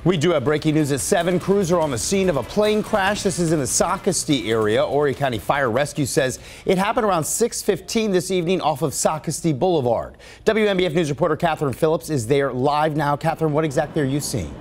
We do have breaking news at 7. Crews are on the scene of a plane crash. This is in the Sqzbk area. Horry County Fire Rescue says it happened around 6:15 this evening off of Sqzbk Boulevard. WNBF News reporter Catherine Phillips is there live now. Catherine, what exactly are you seeing?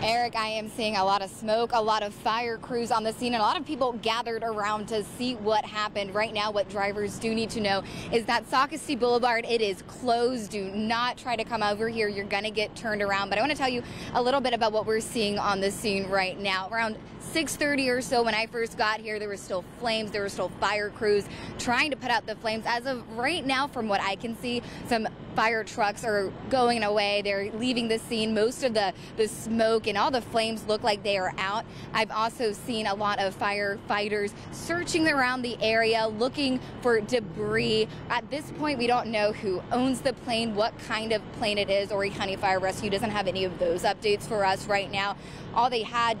Eric, I am seeing a lot of smoke, a lot of fire crews on the scene, and a lot of people gathered around to see what happened. Right now, what drivers do need to know is that Sqzbk Boulevard, it is closed. Do not try to come over here. You're going to get turned around. But I want to tell you a little bit about what we're seeing on the scene right now. Around 6:30 or so, when I first got here, there were still flames. There were still fire crews trying to put out the flames. As of right now, from what I can see, some fire trucks are going away. They're leaving the scene. Most of the smoke and all the flames look like they are out. I've also seen a lot of firefighters searching around the area, looking for debris. At this point, we don't know who owns the plane, what kind of plane it is. Horry County Fire Rescue doesn't have any of those updates for us right now. All they have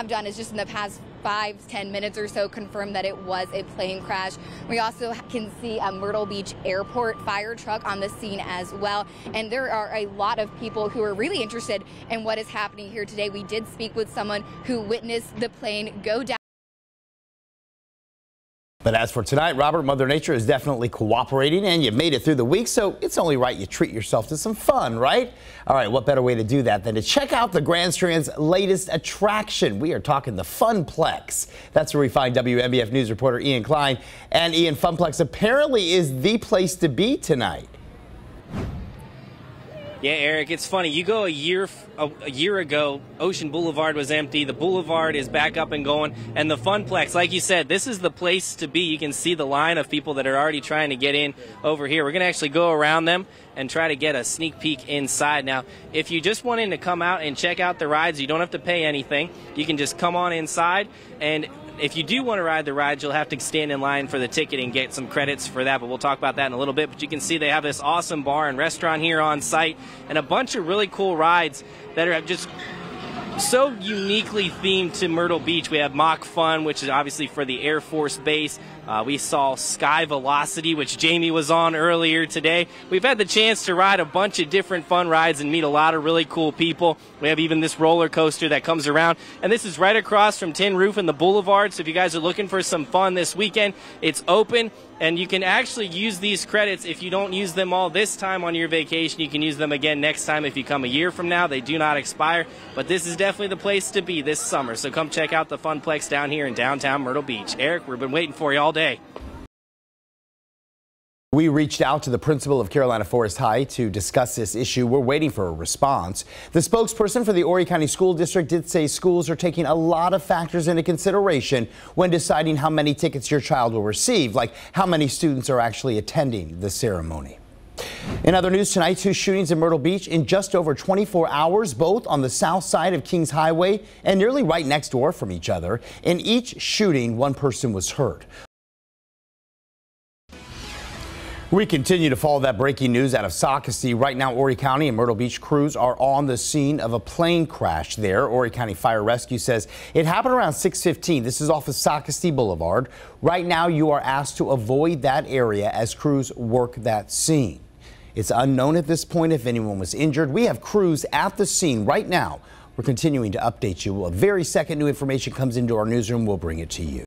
done is just in the past 5-10 minutes or so confirm that it was a plane crash. We also can see a Myrtle Beach Airport fire truck on the scene as well. And there are a lot of people who are really interested in what is happening here today. We did speak with someone who witnessed the plane go down. But as for tonight, Robert, Mother Nature is definitely cooperating, and you've made it through the week, so it's only right you treat yourself to some fun, right? All right, what better way to do that than to check out the Grand Strand's latest attraction? We are talking the Funplex. That's where we find WNBF News reporter Ian Klein. And Ian, Funplex apparently is the place to be tonight. Yeah, Eric, it's funny. You go a year ago, Ocean Boulevard was empty. The boulevard is back up and going. And the Funplex, like you said, this is the place to be. You can see the line of people that are already trying to get in over here. We're going to actually go around them and try to get a sneak peek inside. Now, if you just wanted to come out and check out the rides, you don't have to pay anything. You can just come on inside, and if you do want to ride the rides, you'll have to stand in line for the ticket and get some credits for that, but we'll talk about that in a little bit. But you can see they have this awesome bar and restaurant here on site and a bunch of really cool rides that are just so uniquely themed to Myrtle Beach. We have Mach Fun, which is obviously for the Air Force Base. We saw Sky Velocity, which Jamie was on earlier today. We've had the chance to ride a bunch of different fun rides and meet a lot of really cool people. We have even this roller coaster that comes around. And this is right across from Tin Roof and the Boulevard. So if you guys are looking for some fun this weekend, it's open. And you can actually use these credits. If you don't use them all this time on your vacation, you can use them again next time if you come a year from now. They do not expire. But this is definitely the place to be this summer. So come check out the Funplex down here in downtown Myrtle Beach. Eric, we've been waiting for you all day. We reached out to the principal of Carolina Forest High to discuss this issue. We're waiting for a response. The spokesperson for the Horry County School District did say schools are taking a lot of factors into consideration when deciding how many tickets your child will receive, like how many students are actually attending the ceremony. In other news tonight, 2 shootings in Myrtle Beach in just over 24 hours, both on the south side of Kings Highway and nearly right next door from each other. In each shooting, 1 person was hurt. We continue to follow that breaking news out of Sqzbk. Right now, Horry County and Myrtle Beach crews are on the scene of a plane crash there. Horry County Fire Rescue says it happened around 6:15. This is off of Sqzbk Boulevard. Right now, you are asked to avoid that area as crews work that scene. It's unknown at this point if anyone was injured. We have crews at the scene right now. We're continuing to update you. A very second new information comes into our newsroom, we'll bring it to you.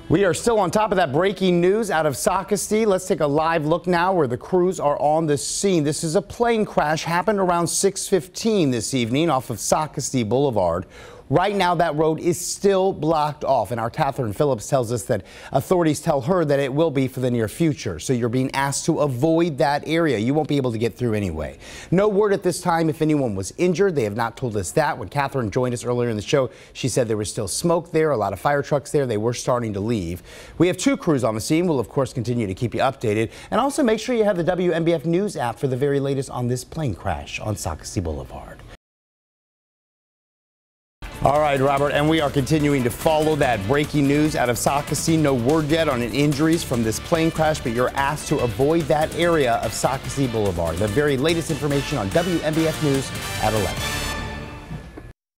We are still on top of that breaking news out of Sqzbk. Let's take a live look now where the crews are on the scene. This is a plane crash, happened around 6:15 this evening off of Sqzbk Boulevard. Right now, that road is still blocked off, and our Catherine Phillips tells us that authorities tell her that it will be for the near future. So you're being asked to avoid that area. You won't be able to get through anyway. No word at this time if anyone was injured. They have not told us that. When Catherine joined us earlier in the show, she said there was still smoke there, a lot of fire trucks there. They were starting to leave. We have 2 crews on the scene. We'll, of course, continue to keep you updated. And also make sure you have the WNBF News app for the very latest on this plane crash on Sqzbk Boulevard. All right, Robert, and we are continuing to follow that breaking news out of Sqzbk. No word yet on injuries from this plane crash, but you're asked to avoid that area of Sqzbk Boulevard. The very latest information on WNBF News at 11.